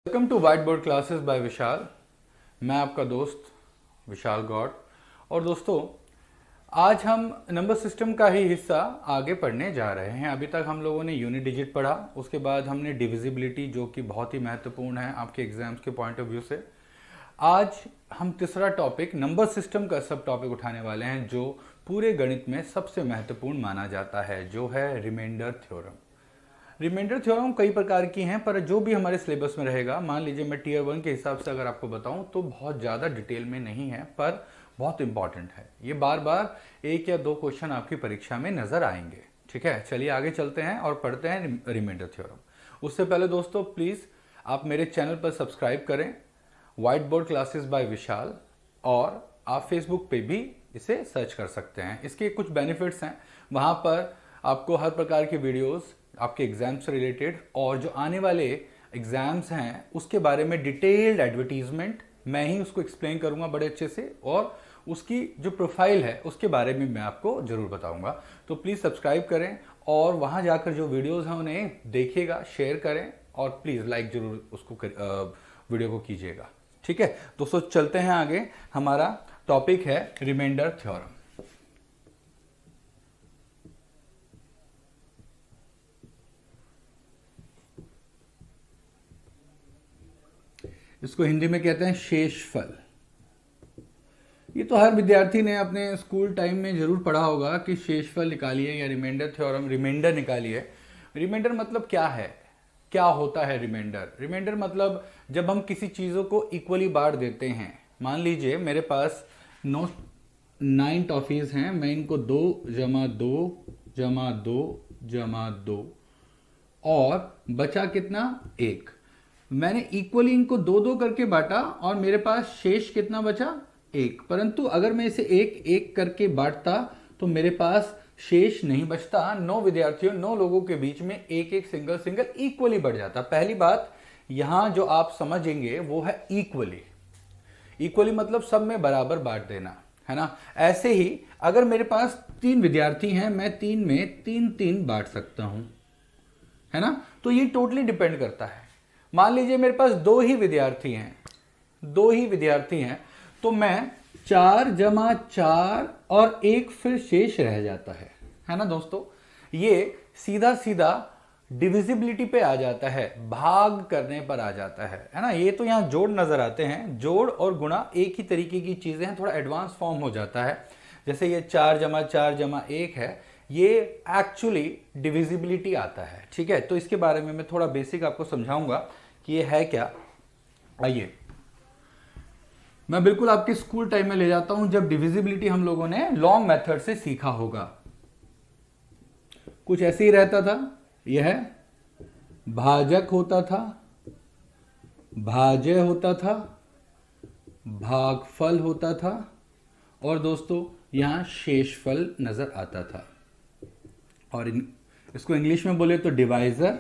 Welcome to white board classes by Vishal. मैं आपका दोस्त विशाल गौड़। और दोस्तों, आज हम नंबर सिस्टम का ही हिस्सा आगे पढ़ने जा रहे हैं। अभी तक हम लोगों ने यूनिट डिजिट पढ़ा, उसके बाद हमने डिविजिबिलिटी, जो कि बहुत ही महत्वपूर्ण है आपके एग्जाम्स के पॉइंट ऑफ व्यू से। आज हम तीसरा टॉपिक नंबर सिस्टम का सब टॉपिक उठाने वाले हैं, जो पूरे गणित में सबसे महत्वपूर्ण माना जाता है, जो है रिमाइंडर थ्योरम। रिमाइंडर थ्योरम कई प्रकार की हैं, पर जो भी हमारे सिलेबस में रहेगा, मान लीजिए मैं टीयर 1 के हिसाब से अगर आपको बताऊं तो बहुत ज़्यादा डिटेल में नहीं है, पर बहुत इंपॉर्टेंट है। ये बार बार एक या दो क्वेश्चन आपकी परीक्षा में नजर आएंगे। ठीक है, चलिए आगे चलते हैं और पढ़ते हैं रिमाइंडर थ्योरम। उससे पहले दोस्तों, प्लीज़ आप मेरे चैनल पर सब्सक्राइब करें, वाइट बोर्ड क्लासेस बाय विशाल, और आप फेसबुक पे भी इसे सर्च कर सकते हैं। इसके कुछ बेनिफिट्स हैं, वहाँ पर आपको हर प्रकार की वीडियोस आपके एग्जाम से रिलेटेड और जो आने वाले एग्जाम्स हैं उसके बारे में डिटेल्ड एडवर्टीजमेंट मैं ही उसको एक्सप्लेन करूंगा बड़े अच्छे से, और उसकी जो प्रोफाइल है उसके बारे में मैं आपको जरूर बताऊंगा। तो प्लीज़ सब्सक्राइब करें और वहां जाकर जो वीडियोस हैं उन्हें देखिएगा, शेयर करें और प्लीज़ लाइक जरूर उसको वीडियो को कीजिएगा। ठीक है दोस्तों, चलते हैं आगे। हमारा टॉपिक है रिमाइंडर थ्योरम। इसको हिंदी में कहते हैं शेषफल। ये तो हर विद्यार्थी ने अपने स्कूल टाइम में जरूर पढ़ा होगा कि शेषफल निकालिए या रिमाइंडर थ्योरम, रिमाइंडर निकालिए। रिमाइंडर मतलब क्या है, क्या होता है रिमाइंडर? रिमाइंडर मतलब जब हम किसी चीज़ों को इक्वली बांट देते हैं। मान लीजिए मेरे पास 9 टॉफीज़ हैं, मैं इनको 2 जमा 2 जमा 2 जमा 2 और बचा कितना? 1। मैंने इक्वली इनको 2-2 करके बांटा और मेरे पास शेष कितना बचा? 1। परंतु अगर मैं इसे 1-1 करके बांटता तो मेरे पास शेष नहीं बचता। 9 विद्यार्थियों, 9 लोगों के बीच में एक एक सिंगल सिंगल इक्वली बढ़ जाता। पहली बात यहां जो आप समझेंगे वो है इक्वली। इक्वली मतलब सब में बराबर बांट देना, है ना। ऐसे ही अगर मेरे पास 3 विद्यार्थी हैं, मैं 3 में 3-3 बांट सकता हूं, है ना। तो ये टोटली डिपेंड करता है। मान लीजिए मेरे पास 2 ही विद्यार्थी हैं, तो मैं 4 जमा 4 और 1 फिर शेष रह जाता है ना दोस्तों। ये सीधा सीधा डिविजिबिलिटी पे आ जाता है, भाग करने पर आ जाता है ना। ये तो यहाँ जोड़ नजर आते हैं, जोड़ और गुणा एक ही तरीके की चीजें हैं, थोड़ा एडवांस फॉर्म हो जाता है। जैसे ये 4 जमा 4 जमा 1 है, ये एक्चुअली डिविजिबिलिटी आता है। ठीक है, तो इसके बारे में मैं थोड़ा बेसिक आपको समझाऊंगा कि ये है क्या। आइए मैं बिल्कुल आपके स्कूल टाइम में ले जाता हूं, जब डिविजिबिलिटी हम लोगों ने लॉन्ग मेथड से सीखा होगा। कुछ ऐसे ही रहता था। यह भाजक होता था, भाज्य होता था, भागफल होता था, और दोस्तों यहां शेषफल नजर आता था। और इसको इंग्लिश में बोले तो डिवाइजर।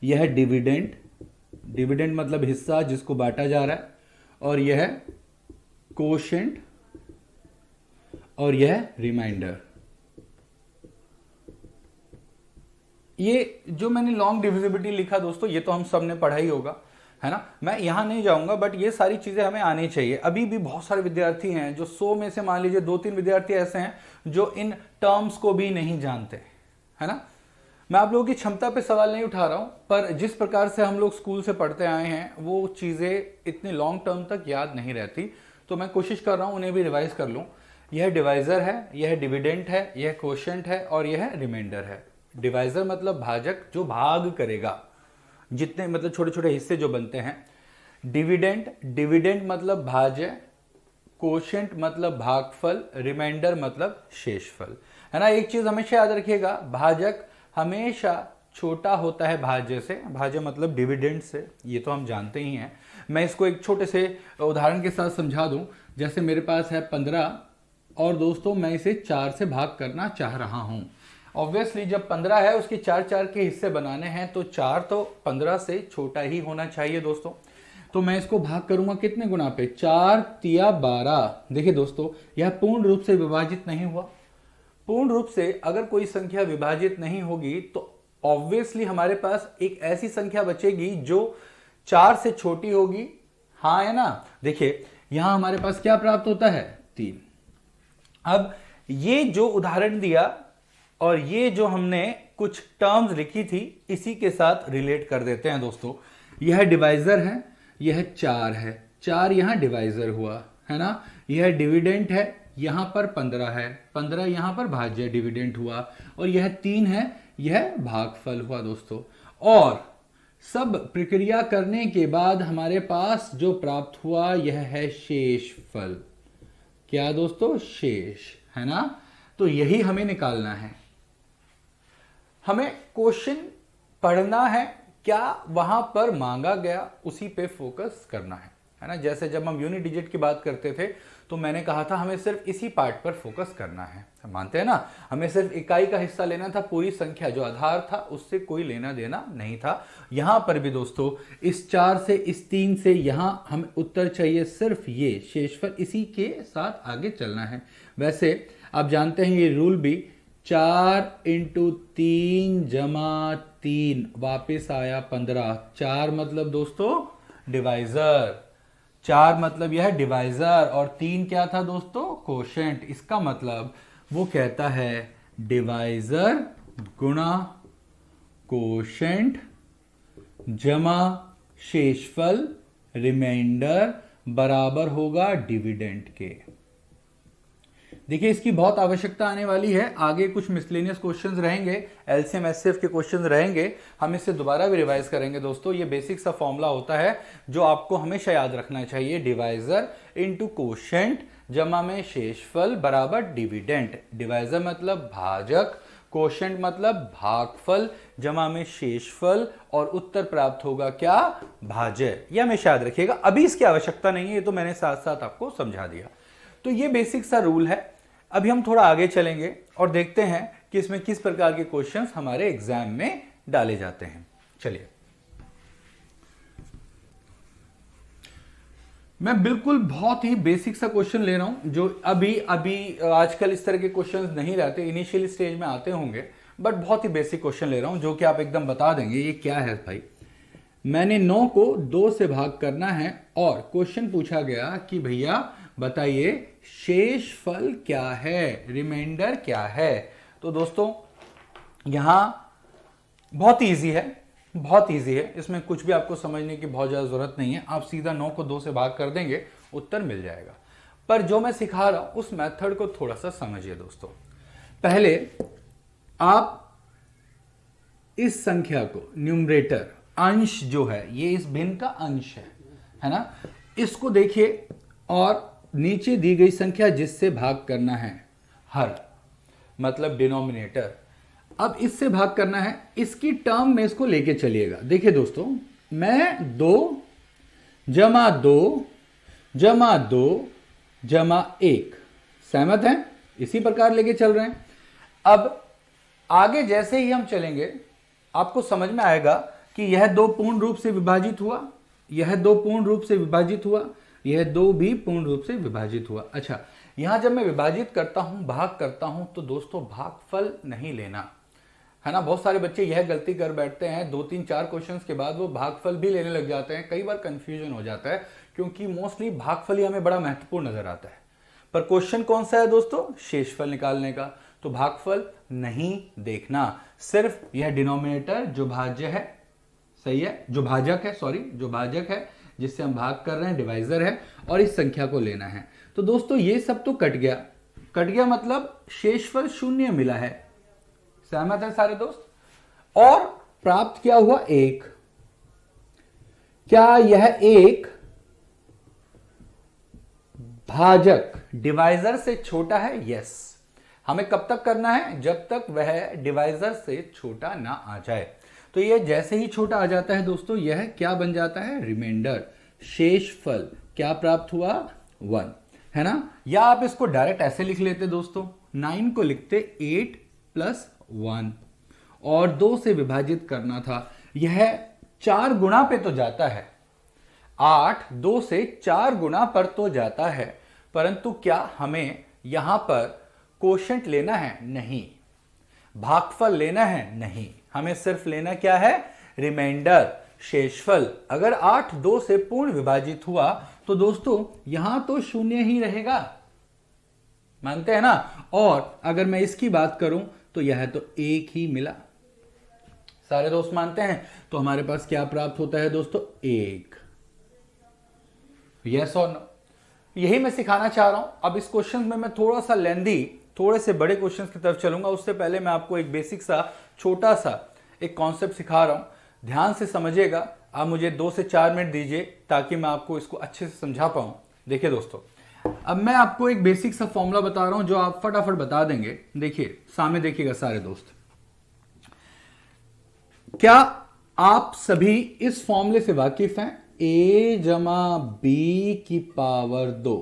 यह डिविडेंड, डिविडेंड मतलब हिस्सा जिसको बांटा जा रहा है, और यह कोशेंट, और यह रिमाइंडर। ये जो मैंने लॉन्ग डिविजिबिलिटी लिखा दोस्तों, ये तो हम सब ने पढ़ा ही होगा, है ना। मैं यहां नहीं जाऊंगा, बट ये सारी चीजें हमें आनी चाहिए। अभी भी बहुत सारे विद्यार्थी हैं जो 100 में से मान लीजिए 2-3 विद्यार्थी ऐसे हैं जो इन टर्म्स को भी नहीं जानते, है ना। मैं आप लोगों की क्षमता पे सवाल नहीं उठा रहा हूं, पर जिस प्रकार से हम लोग स्कूल से पढ़ते आए हैं वो चीजें इतने लॉन्ग टर्म तक याद नहीं रहती, तो मैं कोशिश कर रहा हूं उन्हें भी रिवाइज कर लूं। यह डिवाइजर है, यह डिविडेंट है, यह कोशेंट है, और यह रिमाइंडर है। डिवाइजर मतलब भाजक, जो भाग करेगा, जितने मतलब छोटे छोटे हिस्से जो बनते हैं। डिविडेंट मतलब भाज्य, कोशेंट मतलब भागफल, रिमाइंडर मतलब शेषफल, है ना। एक चीज हमेशा याद रखिएगा, भाजक हमेशा छोटा होता है भाज्य से। भाज्य मतलब डिविडेंड से, ये तो हम जानते ही हैं। मैं इसको एक छोटे से उदाहरण के साथ समझा दूं। जैसे मेरे पास है 15, और दोस्तों मैं इसे 4 से भाग करना चाह रहा हूं। ऑब्वियसली जब 15 है उसके 4-4 के हिस्से बनाने हैं, तो 4 तो 15 से छोटा ही होना चाहिए दोस्तों। तो मैं इसको भाग करूंगा कितने गुना पे? 4 तिया 12। देखिए दोस्तों, यह पूर्ण रूप से विभाजित नहीं हुआ। पूर्ण रूप से अगर कोई संख्या विभाजित नहीं होगी तो ऑब्वियसली हमारे पास एक ऐसी संख्या बचेगी जो 4 से छोटी होगी, हाँ है ना। देखिए यहां हमारे पास क्या प्राप्त होता है, 3। अब ये जो उदाहरण दिया और ये जो हमने कुछ टर्म्स लिखी थी इसी के साथ रिलेट कर देते हैं दोस्तों। यह डिवाइजर है, यह 4 है, 4 यहां डिवाइजर हुआ है ना। यह डिविडेंट है, यहां पर 15 है, 15 यहां पर भाज्य डिविडेंट हुआ, और यह 3 है, यह भागफल हुआ दोस्तों। और सब प्रक्रिया करने के बाद हमारे पास जो प्राप्त हुआ यह है शेषफल। क्या दोस्तों, शेष, है ना। तो यही हमें निकालना है। हमें क्वेश्चन पढ़ना है, क्या वहां पर मांगा गया उसी पे फोकस करना है ना। जैसे जब हम यूनिट डिजिट की बात करते थे तो मैंने कहा था हमें सिर्फ इसी पार्ट पर फोकस करना है, मानते हैं ना। हमें सिर्फ इकाई का हिस्सा लेना था, पूरी संख्या जो आधार था उससे कोई लेना देना नहीं था। यहां पर भी दोस्तों इस 4 से, इस 3 से यहां हमें उत्तर चाहिए सिर्फ ये शेषफल, इसी के साथ आगे चलना है। वैसे आप जानते हैं ये रूल भी, 4 × 3 = 3 वापिस आया 15। 4 मतलब दोस्तों डिवाइजर, 4 मतलब यह डिवाइजर, और 3 क्या था दोस्तों, कोशेंट। इसका मतलब वो कहता है डिवाइजर गुणा कोशेंट जमा शेषफल रिमाइंडर बराबर होगा डिविडेंड के। देखिए इसकी बहुत आवश्यकता आने वाली है, आगे कुछ मिसलेनियस क्वेश्चंस रहेंगे, एलसीएम एचसीएफ के क्वेश्चंस रहेंगे, हम इसे दोबारा भी रिवाइज करेंगे दोस्तों। ये बेसिक सा फॉर्मूला होता है जो आपको हमेशा याद रखना चाहिए, डिवाइजर इनटू कोशेंट जमा में शेषफल बराबर डिविडेंड। डिवाइजर मतलब भाजक, कोशेंट मतलब भागफल, जमा में शेषफल, और उत्तर प्राप्त होगा क्या, भाज्य। यह हमेशा याद रखिएगा, अभी इसकी आवश्यकता नहीं है, ये तो मैंने साथ साथ आपको समझा दिया। तो ये बेसिक सा रूल है। अभी हम थोड़ा आगे चलेंगे और देखते हैं कि इसमें किस प्रकार के क्वेश्चंस हमारे एग्जाम में डाले जाते हैं। चलिए, मैं बिल्कुल बहुत ही बेसिक सा क्वेश्चन ले रहा हूं जो अभी आजकल इस तरह के क्वेश्चंस नहीं रहते, इनिशियल स्टेज में आते होंगे, बट बहुत ही बेसिक क्वेश्चन ले रहा हूं जो कि आप एकदम बता देंगे ये क्या है भाई। मैंने 9 को 2 से भाग करना है और क्वेश्चन पूछा गया कि भैया बताइए शेषफल क्या है, रिमाइंडर क्या है। तो दोस्तों यहां बहुत इजी है, बहुत इजी है, इसमें कुछ भी आपको समझने की बहुत ज्यादा जरूरत नहीं है। आप सीधा 9 को 2 से भाग कर देंगे, उत्तर मिल जाएगा। पर जो मैं सिखा रहा हूं उस मेथड को थोड़ा सा समझिए दोस्तों। पहले आप इस संख्या को, न्यूमरेटर अंश जो है, ये इस भिन्न का अंश है ना, इसको देखिए, और नीचे दी गई संख्या जिससे भाग करना है, हर मतलब डिनोमिनेटर, अब इससे भाग करना है, इसकी टर्म में इसको लेके चलिएगा। देखिए दोस्तों, मैं 2 जमा 2 जमा 2 जमा 1, सहमत हैं, इसी प्रकार लेके चल रहे हैं। अब आगे जैसे ही हम चलेंगे आपको समझ में आएगा कि यह 2 पूर्ण रूप से विभाजित हुआ, यह 2 पूर्ण रूप से विभाजित हुआ, यह 2 भी पूर्ण रूप से विभाजित हुआ। अच्छा, यहां जब मैं विभाजित करता हूं, भाग करता हूं, तो दोस्तों भागफल नहीं लेना है ना। बहुत सारे बच्चे यह गलती कर बैठते हैं, 2 3 4 क्वेश्चंस के बाद वो भागफल भी लेने लग जाते हैं। कई बार कंफ्यूजन हो जाता है क्योंकि मोस्टली भागफल ही हमें बड़ा महत्वपूर्ण नजर आता है, पर क्वेश्चन कौन सा है दोस्तों, शेषफल निकालने का। तो भागफल नहीं देखना, सिर्फ यह डिनोमिनेटर जो भाज्य है, सही है, जो भाजक है, सॉरी, जो भाजक है जिससे हम भाग कर रहे हैं, डिवाइजर है, और इस संख्या को लेना है। तो दोस्तों ये सब तो कट गया, कट गया मतलब शेषफल 0 मिला है, सहमत है सारे दोस्त। और प्राप्त क्या हुआ, 1। क्या यह 1 भाजक डिवाइजर से छोटा है, यस। हमें कब तक करना है, जब तक वह डिवाइजर से छोटा ना आ जाए। तो यह जैसे ही छोटा आ जाता है दोस्तों, यह क्या बन जाता है, रिमाइंडर, शेषफल। क्या प्राप्त हुआ, 1, है ना। या आप इसको डायरेक्ट ऐसे लिख लेते दोस्तों, 9 को लिखते 8 + 1, और 2 से विभाजित करना था। यह 4 गुना पे तो जाता है, 8 2 से 4 गुना पर तो जाता है, परंतु क्या हमें यहां पर कोशेंट लेना है, नहीं। भागफल लेना है, नहीं। हमें सिर्फ लेना क्या है, रिमाइंडर, शेषफल। अगर 8 2 से पूर्ण विभाजित हुआ तो दोस्तों यहां तो शून्य ही रहेगा, मानते हैं ना। और अगर मैं इसकी बात करूं तो यह तो 1 ही मिला, सारे दोस्त मानते हैं। तो हमारे पास क्या प्राप्त होता है दोस्तों, 1। यस और नो, यही मैं सिखाना चाह रहा हूं। अब इस क्वेश्चन में मैं थोड़ा सा लेंदी, थोड़े से बड़े क्वेश्चंस की तरफ चलूंगा। उससे पहले मैं आपको एक बेसिक सा छोटा सा एक कॉन्सेप्ट सिखा रहा हूं, ध्यान से समझिएगा। आप मुझे 2 से 4 मिनट दीजिए ताकि मैं आपको इसको अच्छे से समझा पाऊं। देखिए दोस्तों, अब मैं आपको एक बेसिक सा फॉर्मूला बता रहा हूं जो आप फटाफट बता देंगे। देखिए सामने देखिएगा सारे दोस्त, क्या आप सभी इस फॉर्मूले से वाकिफ हैं, a जमा बी की पावर 2,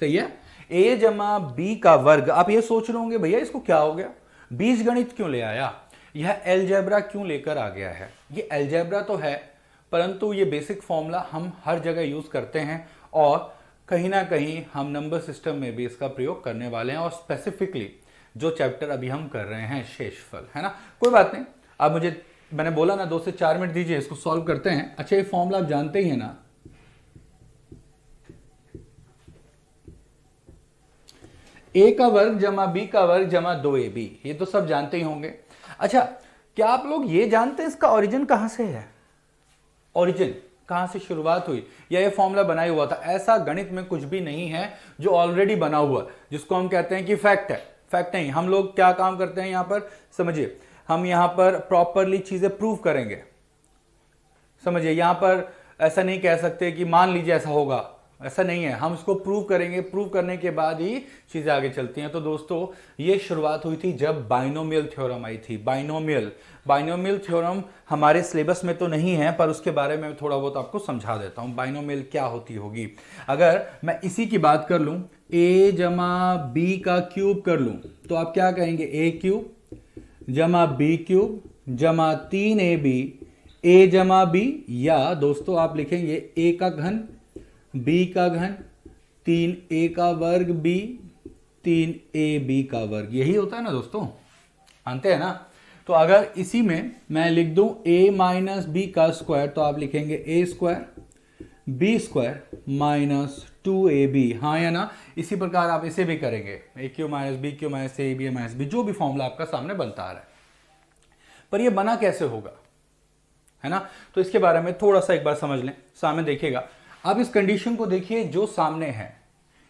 सही है। a जमा बी का वर्ग। आप ये सोच रहे होंगे भैया इसको क्या हो गया, बीजगणित क्यों ले आया, यह अलजेब्रा क्यों लेकर आ गया है। ये अलजेब्रा तो है, परंतु ये बेसिक फॉर्मूला हम हर जगह यूज करते हैं और कहीं ना कहीं हम नंबर सिस्टम में भी इसका प्रयोग करने वाले हैं, और स्पेसिफिकली जो चैप्टर अभी हम कर रहे हैं शेषफल, है ना। कोई बात नहीं, आप मुझे, मैंने बोला ना 2 से 4 मिनट दीजिए, इसको सॉल्व करते हैं। अच्छा ये फॉर्मूला आप जानते ही है ना, a का वर्ग जमा b का वर्ग जमा 2ab, ये तो सब जानते ही होंगे। अच्छा क्या आप लोग ये जानते हैं इसका ओरिजिन कहां से है, ओरिजिन कहां से शुरुआत हुई, या ये फॉर्मूला बनाया हुआ था। ऐसा गणित में कुछ भी नहीं है जो ऑलरेडी बना हुआ, जिसको हम कहते हैं कि फैक्ट है। फैक्ट नहीं, हम लोग क्या काम करते हैं यहां पर, समझिए, हम यहां पर प्रॉपरली चीजें प्रूव करेंगे। समझिए, यहां पर ऐसा नहीं कह सकते कि मान लीजिए ऐसा होगा, ऐसा नहीं है। हम इसको प्रूव करेंगे, प्रूव करने के बाद ही चीजें आगे चलती हैं। तो दोस्तों ये शुरुआत हुई थी जब बाइनोमियल थ्योरम आई थी। बाइनोमियल थ्योरम हमारे सिलेबस में तो नहीं है, पर उसके बारे में थोड़ा बहुत आपको समझा देता हूं, बाइनोमियल क्या होती होगी। अगर मैं इसी की बात कर लूं, a जमा बी का क्यूब कर लूं, तो आप क्या कहेंगे, a क्यूब जमा बी क्यूब जमा 3ab a जमा बी, या दोस्तों आप लिखेंगे a का घन b का घन 3a का वर्ग b 3ab का वर्ग। यही होता है ना दोस्तों, मानते हैं ना। तो अगर इसी में मैं लिख दूं a माइनस बी का स्क्वायर, तो आप लिखेंगे a square b square minus 2ab, हाँ या ना। इसी प्रकार आप इसे भी करेंगे, a cube minus B cube minus A B minus B, जो भी फॉर्मूला आपका सामने बनता आ रहा है। पर ये बना कैसे होगा, है ना। तो इसके बारे में थोड़ा सा एक बार समझ लें। सामने देखिएगा, अब इस कंडीशन को देखिए जो सामने है।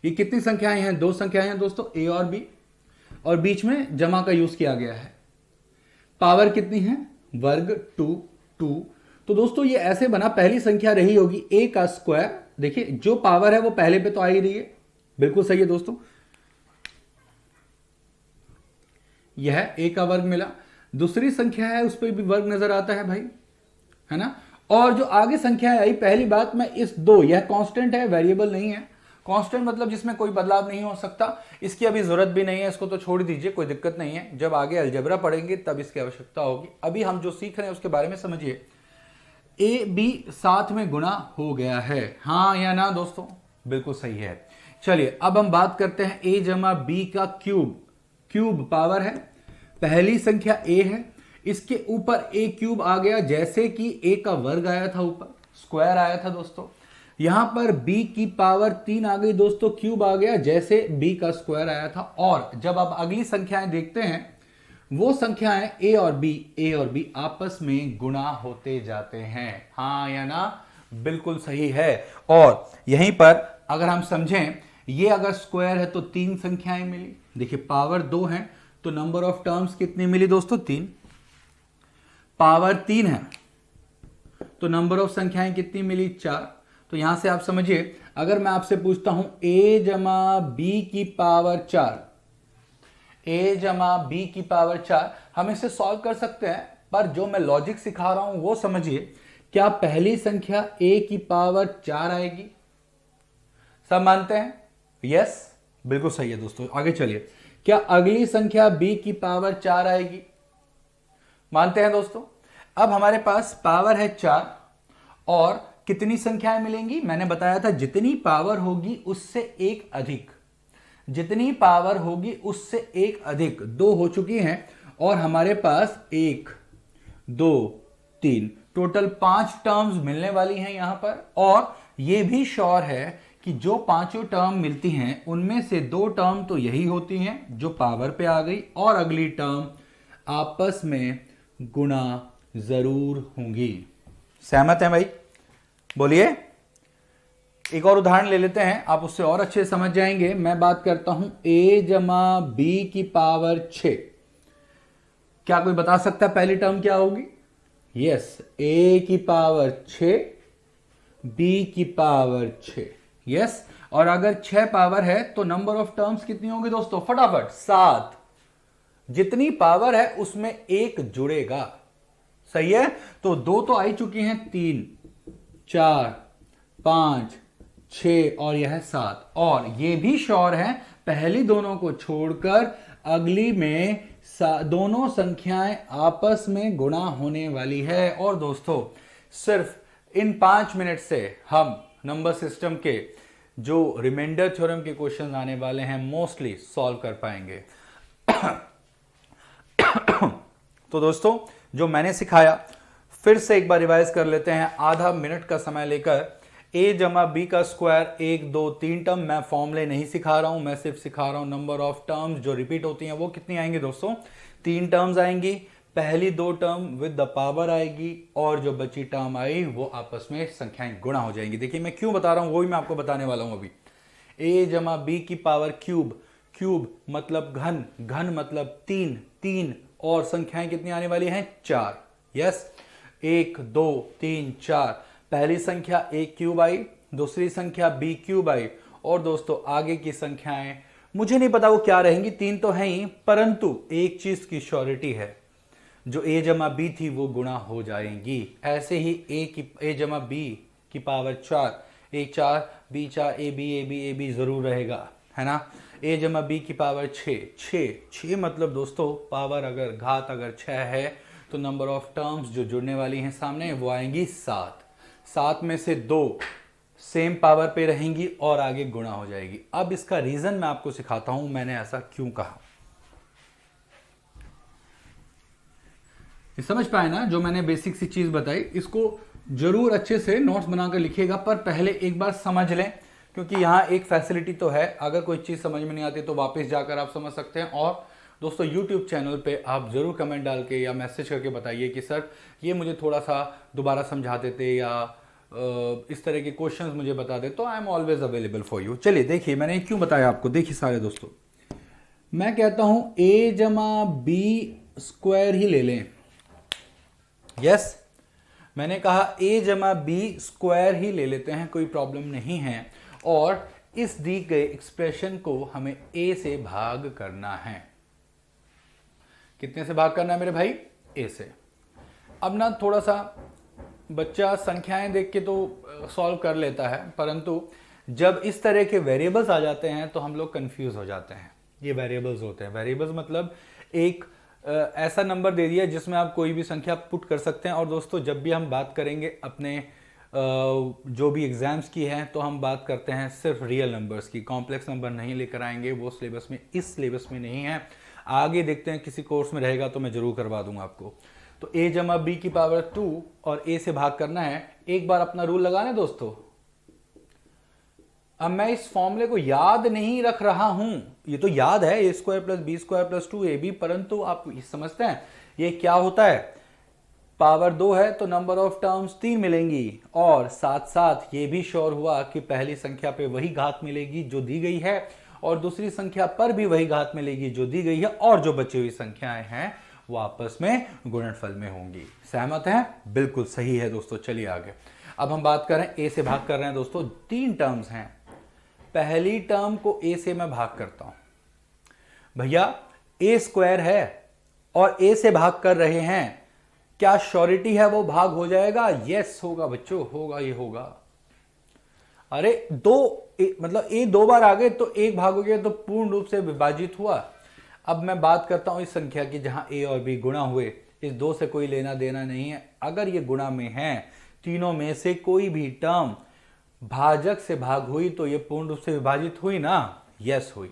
ये कितनी संख्याएं हैं, 2 संख्याएं हैं दोस्तों, a और b, और बीच में जमा का यूज किया गया है। पावर कितनी है, वर्ग 2। तो दोस्तों ये ऐसे बना, पहली संख्या रही होगी a का स्क्वायर। देखिए जो पावर है वो पहले पे तो आ ही रही है, बिल्कुल सही है दोस्तों। यह a का वर्ग मिला, दूसरी संख्या है उस पर भी वर्ग नजर आता है भाई, है ना। और जो आगे संख्या आई, पहली बात मैं इस 2, यह कांस्टेंट है, वेरिएबल नहीं है। कांस्टेंट मतलब जिसमें कोई बदलाव नहीं हो सकता, इसकी अभी जरूरत भी नहीं है, इसको तो छोड़ दीजिए, कोई दिक्कत नहीं है। जब आगे अलजेब्रा पढ़ेंगे तब इसकी आवश्यकता होगी। अभी हम जो सीख रहे हैं उसके बारे में समझिए। ए बी साथ में गुणा हो गया है, हाँ या ना दोस्तों, बिल्कुल सही है। चलिए अब हम बात करते हैं a जमा बी का क्यूब। क्यूब पावर है, पहली संख्या a है, इसके ऊपर a क्यूब आ गया, जैसे कि a का वर्ग आया था, ऊपर स्क्वायर आया था दोस्तों। यहां पर b की पावर 3 आ गई दोस्तों, क्यूब आ गया, जैसे b का स्क्वायर आया था। और जब आप अगली संख्याएं देखते हैं, वो संख्याएं a और b आपस में गुणा होते जाते हैं, हाँ या ना, बिल्कुल सही है। और यहीं पर अगर हम समझें, ये अगर स्क्वायर है तो 3 संख्याएं मिली। देखिए पावर 2 है तो नंबर ऑफ टर्म्स कितनी मिली दोस्तों, 3। पावर 3 है तो नंबर ऑफ संख्याएं कितनी मिली, 4। तो यहां से आप समझिए, अगर मैं आपसे पूछता हूं a जमा बी की पावर 4, a जमा बी की पावर 4, हम इसे सॉल्व कर सकते हैं, पर जो मैं लॉजिक सिखा रहा हूं वो समझिए। क्या पहली संख्या a की पावर 4 आएगी, सब मानते हैं, यस, बिल्कुल सही है दोस्तों। आगे चलिए, क्या अगली संख्या b की पावर 4 आएगी, मानते हैं दोस्तों। अब हमारे पास पावर है 4 और कितनी संख्याएं मिलेंगी, मैंने बताया था जितनी पावर होगी उससे एक अधिक, जितनी पावर होगी उससे एक अधिक, 2 हो चुकी हैं और हमारे पास 1, 2 3, टोटल 5 टर्म्स मिलने वाली हैं यहां पर। और यह भी श्योर है कि जो पांचों टर्म मिलती हैं उनमें से 2 टर्म तो यही होती हैं जो पावर पे आ गई, और अगली टर्म आपस में गुणा जरूर होंगी। सहमत हैं भाई? बोलिए। एक और उदाहरण ले लेते हैं, आप उससे और अच्छे समझ जाएंगे। मैं बात करता हूं a जमा बी की पावर 6। क्या कोई बता सकता है पहली टर्म क्या होगी? यस, a की पावर 6 b की पावर 6। यस, और अगर 6 पावर है तो नंबर ऑफ टर्म्स कितनी होगी दोस्तों? फटाफट 7। जितनी पावर है उसमें एक जुड़ेगा। सही है? तो 2 तो आई चुकी हैं, 3 4 5 6 और यह 7। और यह भी श्योर है पहली दोनों को छोड़कर अगली में दोनों संख्याएं आपस में गुणा होने वाली है। और दोस्तों सिर्फ इन 5 मिनट से हम नंबर सिस्टम के जो रिमाइंडर थ्योरम के क्वेश्चन आने वाले हैं मोस्टली सॉल्व कर पाएंगे। तो दोस्तों जो मैंने सिखाया फिर से एक बार रिवाइज कर लेते हैं, आधा मिनट का समय लेकर। a जमा बी का स्क्वायर 1 2 3 टर्म, मैं फॉर्मूले नहीं सिखा रहा हूं, मैं सिर्फ सिखा रहा हूं नंबर ऑफ टर्म्स जो रिपीट होती हैं वो कितनी आएंगी दोस्तों? 3 टर्म्स आएंगी। पहली 2 टर्म विद द पावर आएगी और जो बची टर्म आई वो आपस में संख्याएं गुणा हो जाएंगी। देखिए मैं क्यों बता रहा हूं वो भी मैं आपको बताने वाला हूं अभी। a जमा बी की पावर क्यूब, क्यूब मतलब घन, घन मतलब 3 3, और संख्याएं कितनी आने वाली हैं? 4। यस, 1 2 3 4। पहली संख्या a क्यूब आई, दूसरी संख्या b क्यूब आई, और दोस्तों आगे की संख्याएं मुझे नहीं पता वो क्या रहेंगी, 3 तो हैं ही, परंतु एक चीज की श्योरिटी है, जो a जमा बी थी वो गुणा हो जाएंगी। ऐसे ही a जमा बी की power 4, a 4 b 4 a b जरूर रहेगा, है ना। a जमा बी की पावर 6 मतलब दोस्तों पावर अगर घात अगर 6 है तो नंबर ऑफ टर्म्स जो जुड़ने वाली हैं सामने वो आएंगी 7 में से 2 सेम पावर पे रहेंगी और आगे गुणा हो जाएगी। अब इसका रीजन मैं आपको सिखाता हूं मैंने ऐसा क्यों कहा। समझ पाए ना जो मैंने बेसिक सी चीज बताई? इसको जरूर अच्छे से नोट्स बनाकर लिखिएगा, पर पहले एक बार समझ लें, क्योंकि यहाँ एक फैसिलिटी तो है, अगर कोई चीज समझ में नहीं आती तो वापस जाकर आप समझ सकते हैं। और दोस्तों YouTube चैनल पे आप जरूर कमेंट डाल के या मैसेज करके बताइए कि सर ये मुझे थोड़ा सा दोबारा समझा देते या इस तरह के क्वेश्चंस मुझे बता दे, तो I am always available for you. चलिए देखिए मैंने क्यों बताया आपको। देखिए सारे दोस्तों, मैं कहता हूं a जमा बी स्क्वायर ही ले लें। यस, मैंने कहा a जमा बी स्क्वायर ही ले लेते हैं, कोई प्रॉब्लम नहीं है। और इस दी गए एक्सप्रेशन को हमें a से भाग करना है। कितने से भाग करना है मेरे भाई? a से। अब ना थोड़ा सा बच्चा संख्याएं देख के तो सॉल्व कर लेता है, परंतु जब इस तरह के वेरिएबल्स आ जाते हैं तो हम लोग कंफ्यूज हो जाते हैं। ये वेरिएबल्स होते हैं, वेरिएबल्स मतलब एक ऐसा नंबर दे दिया जिसमें आप कोई भी संख्या पुट कर सकते हैं। और दोस्तों जब भी हम बात करेंगे अपने जो भी एग्जाम्स की है तो हम बात करते हैं सिर्फ रियल नंबर्स की, कॉम्प्लेक्स नंबर नहीं लेकर आएंगे, वो सिलेबस में इस सिलेबस में नहीं है। आगे देखते हैं किसी कोर्स में रहेगा तो मैं जरूर करवा दूंगा आपको। तो a जमा बी की पावर 2 और a से भाग करना है। एक बार अपना रूल लगाने दोस्तों। अब मैं इस फॉर्मूले को याद नहीं रख रहा हूं, ये तो याद है a square plus B square plus 2ab, परंतु आप समझते हैं ये क्या होता है? पावर 2 है तो नंबर ऑफ टर्म्स 3 मिलेंगी, और साथ साथ ये भी श्योर हुआ कि पहली संख्या पे वही घात मिलेगी जो दी गई है, और दूसरी संख्या पर भी वही घात मिलेगी जो दी गई है, और जो बची हुई संख्याएं हैं वो आपस में गुणनफल में होंगी। सहमत हैं? बिल्कुल सही है दोस्तों। चलिए आगे। अब हम बात करें a से भाग कर रहे हैं दोस्तों। 3 टर्म्स हैं, पहली टर्म को a से मैं भाग करता हूं। भैया a स्क्वायर है और a से भाग कर रहे हैं, क्या श्योरिटी है वो भाग हो जाएगा? यस होगा बच्चों, होगा, ये होगा। अरे मतलब a 2 बार आ गए तो 1 भागोगे तो पूर्ण रूप से विभाजित हुआ। अब मैं बात करता हूं इस संख्या की जहां a और b गुणा हुए, इस 2 से कोई लेना देना नहीं है। अगर ये गुणा में है, तीनों में से कोई भी टर्म भाजक से भाग हुई तो ये पूर्ण रूप से विभाजित हुई ना? यस हुई।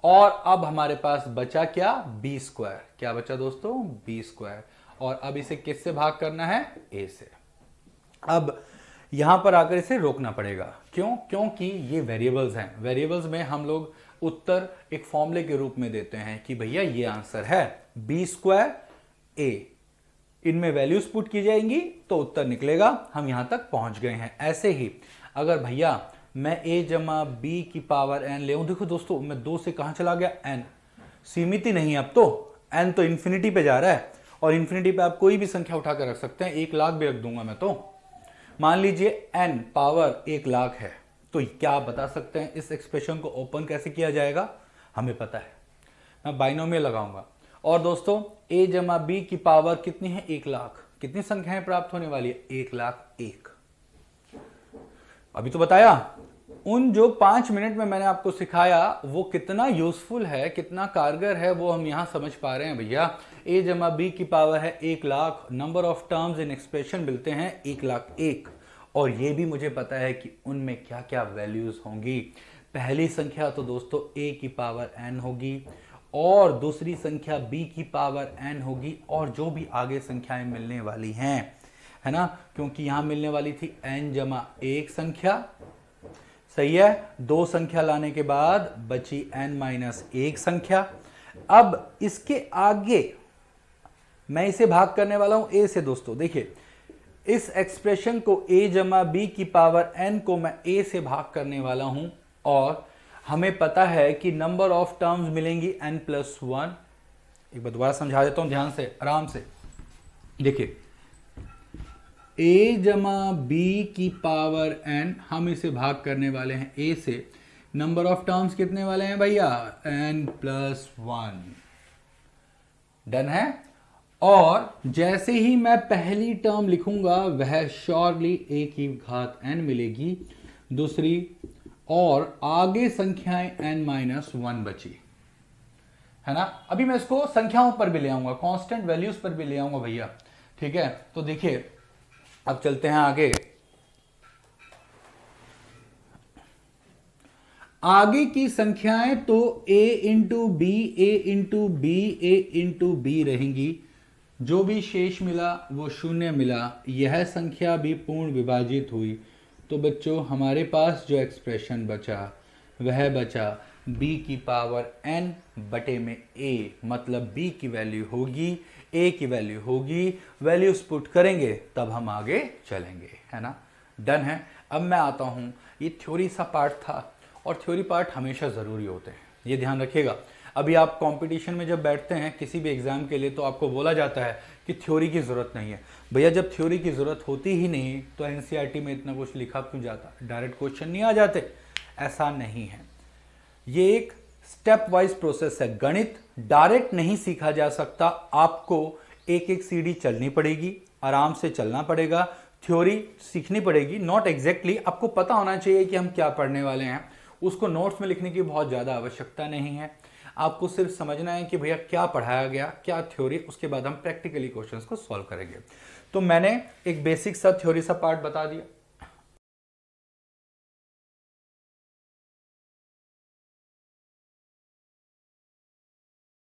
और अब हमारे पास बचा क्या? B square. क्या बचा दोस्तों? B square. और अब इसे किससे भाग करना है, a से। अब यहां पर आकर इसे रोकना पड़ेगा, क्यों? क्योंकि ये वेरिएबल्स हैं। वेरिएबल्स में हम लोग उत्तर एक फॉर्मूले के रूप में देते हैं कि भैया ये आंसर है b² a, इनमें वैल्यूज पुट की जाएंगी तो उत्तर निकलेगा। हम यहां तक पहुंच गए हैं। ऐसे ही अगर भैया मैं a जमा b की पावर n ले, देखो दोस्तों मैं 2 से कहां चला गया, n, सीमित ही नहीं, अब तो n तो इंफिनिटी पे जा रहा है, और इंफिनिटी पे आप कोई भी संख्या उठाकर रख सकते हैं, 1 लाख भी रख दूंगा मैं तो। मान लीजिए n पावर 1 लाख है, तो क्या आप बता सकते हैं इस एक्सप्रेशन को ओपन कैसे किया जाएगा? हमें पता है, मैं बाइनोमियल लगाऊंगा। और दोस्तों a जमा b की पावर कितनी है, 1 लाख। कितनी संख्याएं प्राप्त होने वाली है, 1 लाख 1। अभी तो बताया। उन जो 5 मिनट में मैंने आपको सिखाया वो कितना यूजफुल है, कितना कारगर है, वो हम यहां समझ पा रहे हैं भैया। a जमा b की पावर है 1 lakh, number of terms in expression मिलते हैं 1 लाख 1, और ये भी मुझे पता है कि उनमें क्या क्या वैल्यूज होंगी। पहली संख्या तो दोस्तों a की पावर n होगी, और दूसरी संख्या b की पावर n होगी, और जो भी आगे संख्याएं मिलने वाली हैं, है ना, क्योंकि यहां मिलने वाली थी n जमा 1 संख्या, सही है। 2 संख्या लाने के बाद बची n-1 संख्या। अब इसके आगे मैं इसे भाग करने वाला हूं a से। दोस्तों देखिए, इस एक्सप्रेशन को a जमा b की पावर n को मैं a से भाग करने वाला हूं, और हमें पता है कि नंबर ऑफ टर्म्स मिलेंगी n+1। एक बार दोबारा समझा देता हूं ध्यान से, आराम से देखिए, a जमा b की पावर n, हम इसे भाग करने वाले हैं a से। नंबर ऑफ टर्म्स कितने वाले हैं भैया, n+1। डन है। और जैसे ही मैं पहली टर्म लिखूंगा वह श्योरली a की घात n मिलेगी, दूसरी, और आगे संख्याएं n-1 बची, है ना। अभी मैं इसको संख्याओं पर भी ले आऊंगा, कांस्टेंट वैल्यूज पर भी ले आऊंगा भैया, ठीक है। तो देखिए अब चलते हैं आगे। आगे की संख्याएं तो a into B, a into B, a into B रहेंगी। जो भी शेष मिला वो शून्य मिला, यह संख्या भी पूर्ण विभाजित हुई। तो बच्चों हमारे पास जो एक्सप्रेशन बचा वह बचा b की पावर n बटे में a, मतलब b की वैल्यू होगी, a की वैल्यू होगी, वैल्यूज पुट करेंगे तब हम आगे चलेंगे, है ना। डन है। अब मैं आता हूं, ये थ्योरी सा पार्ट था, और थ्योरी पार्ट हमेशा ज़रूरी होते हैं, ये ध्यान रखिएगा। अभी आप कंपटीशन में जब बैठते हैं किसी भी एग्ज़ाम के लिए, तो आपको बोला जाता है कि थ्योरी की ज़रूरत नहीं है। भैया जब थ्योरी की ज़रूरत होती ही नहीं तो एनसीईआरटी में इतना कुछ लिखा क्यों जाता, डायरेक्ट क्वेश्चन नहीं आ जाते? ऐसा नहीं है, ये एक स्टेप वाइज प्रोसेस है। गणित डायरेक्ट नहीं सीखा जा सकता, आपको एक एक सीढ़ी चलनी पड़ेगी, आराम से चलना पड़ेगा, थ्योरी सीखनी पड़ेगी। नॉट एग्जैक्टली आपको पता होना चाहिए कि हम क्या पढ़ने वाले हैं, उसको नोट्स में लिखने की बहुत ज़्यादा आवश्यकता नहीं है। आपको सिर्फ समझना है कि भैया क्या पढ़ाया गया, क्या थ्योरी, उसके बाद हम प्रैक्टिकली क्वेश्चंस को सॉल्व करेंगे। तो मैंने एक बेसिक सा थ्योरी सा पार्ट बता दिया,